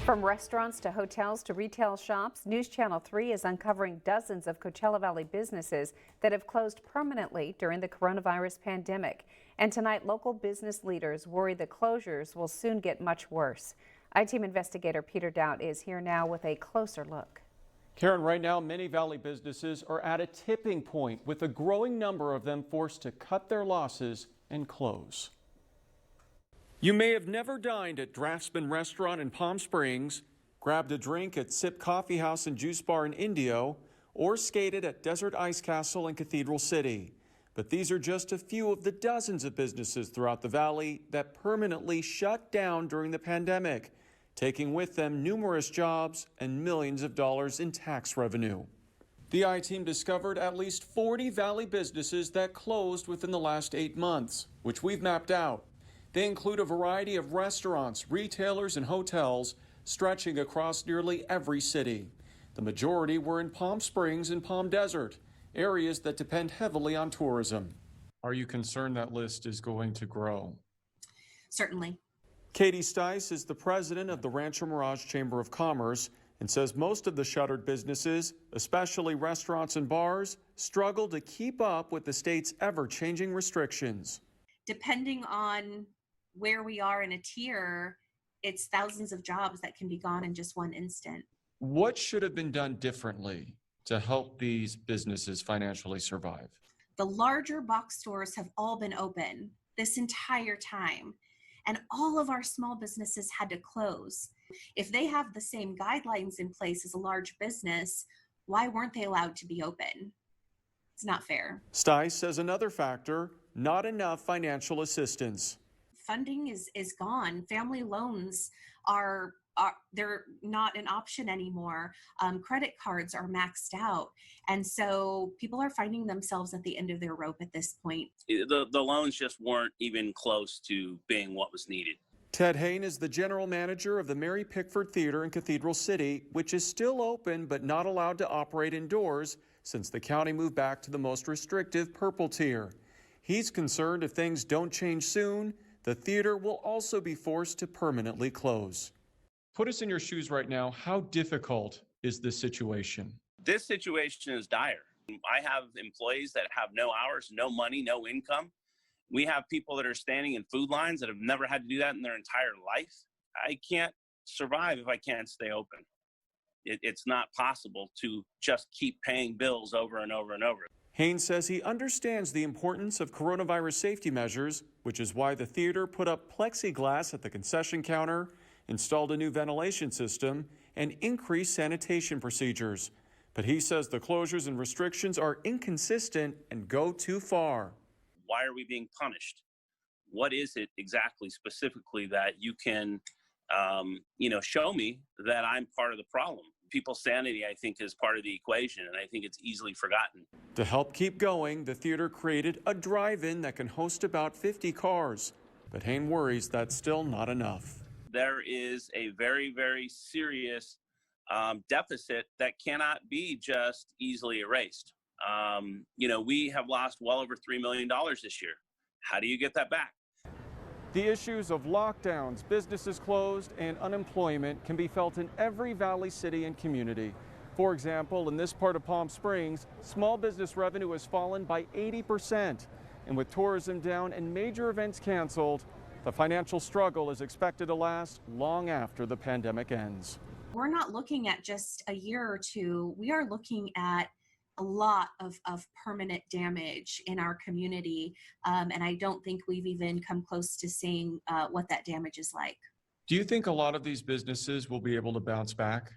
From restaurants to hotels to retail shops, News Channel 3 is uncovering dozens of Coachella Valley businesses that have closed permanently during the coronavirus pandemic. And tonight, local business leaders worry the closures will soon get much worse. I-Team investigator Peter Doubt is here now with a closer look. Karen, right now, many Valley businesses are at a tipping point, with a growing number of them forced to cut their losses and close. You may have never dined at Draftsman Restaurant in Palm Springs, grabbed a drink at Sip Coffee House and Juice Bar in Indio, or skated at Desert Ice Castle in Cathedral City. But these are just a few of the dozens of businesses throughout the Valley that permanently shut down during the pandemic, taking with them numerous jobs and millions of dollars in tax revenue. The I-Team discovered at least 40 Valley businesses that closed within the last 8 months, which we've mapped out. They include a variety of restaurants, retailers, and hotels stretching across nearly every city. The majority were in Palm Springs and Palm Desert, areas that depend heavily on tourism. Are you concerned that list is going to grow? Certainly. Katie Stice is the president of the Rancho Mirage Chamber of Commerce and says most of the shuttered businesses, especially restaurants and bars, struggle to keep up with the state's ever-changing restrictions. Depending on where we are in a tier, it's thousands of jobs that can be gone in just one instant. What should have been done differently to help these businesses financially survive? The larger box stores have all been open this entire time, and all of our small businesses had to close. If they have the same guidelines in place as a large business, why weren't they allowed to be open? It's not fair. Stice says another factor, not enough financial assistance. Funding is gone. Family loans are they're not an option anymore. Credit cards are maxed out. And so people are finding themselves at the end of their rope at this point. The loans just weren't even close to being what was needed. Ted Hain is the general manager of the Mary Pickford Theater in Cathedral City, which is still open but not allowed to operate indoors since the county moved back to the most restrictive purple tier. He's concerned if things don't change soon, the theater will also be forced to permanently close. Put us in your shoes right now. How difficult is this situation? This situation is dire. I have employees that have no hours, no money, no income. We have people that are standing in food lines that have never had to do that in their entire life. I can't survive if I can't stay open. It's not possible to just keep paying bills over and over and over. Haynes says he understands the importance of coronavirus safety measures, which is why the theater put up plexiglass at the concession counter, installed a new ventilation system, and increased sanitation procedures. But he says the closures and restrictions are inconsistent and go too far. Why are we being punished? What is it exactly, specifically, that you can, show me that I'm part of the problem? People's sanity, I think, is part of the equation, and I think it's easily forgotten. To help keep going, the theater created a drive-in that can host about 50 cars. But Hain worries that's still not enough. There is a very, very serious deficit that cannot be just easily erased. We have lost well over $3 million this year. How do you get that back? The issues of lockdowns, businesses closed, and unemployment can be felt in every Valley city and community. For example, in this part of Palm Springs, small business revenue has fallen by 80%. And with tourism down and major events canceled, the financial struggle is expected to last long after the pandemic ends. We're not looking at just a year or two. We are looking at a lot of permanent damage in our community. And I don't think we've even come close to seeing what that damage is like. Do you think a lot of these businesses will be able to bounce back?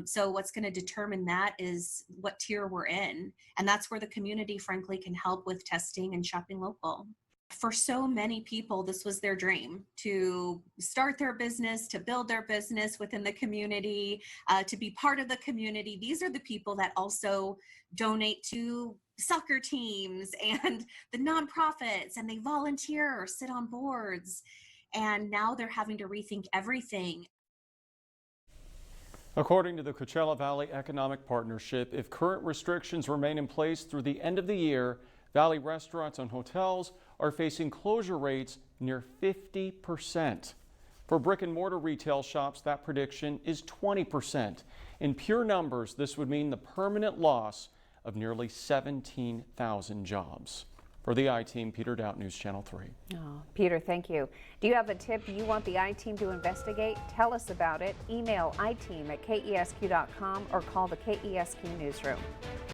So what's going to determine that is what tier we're in. And that's where the community, frankly, can help with testing and shopping local. For so many people, this was their dream, to start their business, to build their business within the community, to be part of the community. These are the people that also donate to soccer teams and the nonprofits, and they volunteer or sit on boards. And now they're having to rethink everything. According to the Coachella Valley Economic Partnership, if current restrictions remain in place through the end of the year, Valley restaurants and hotels are facing closure rates near 50%. For brick and mortar retail shops, that prediction is 20%. In pure numbers, this would mean the permanent loss of nearly 17,000 jobs. For the I-Team, Peter Doubt, News Channel 3. Oh, Peter, thank you. Do you have a tip you want the I-Team to investigate? Tell us about it. Email iteam@kesq.com or call the KESQ newsroom.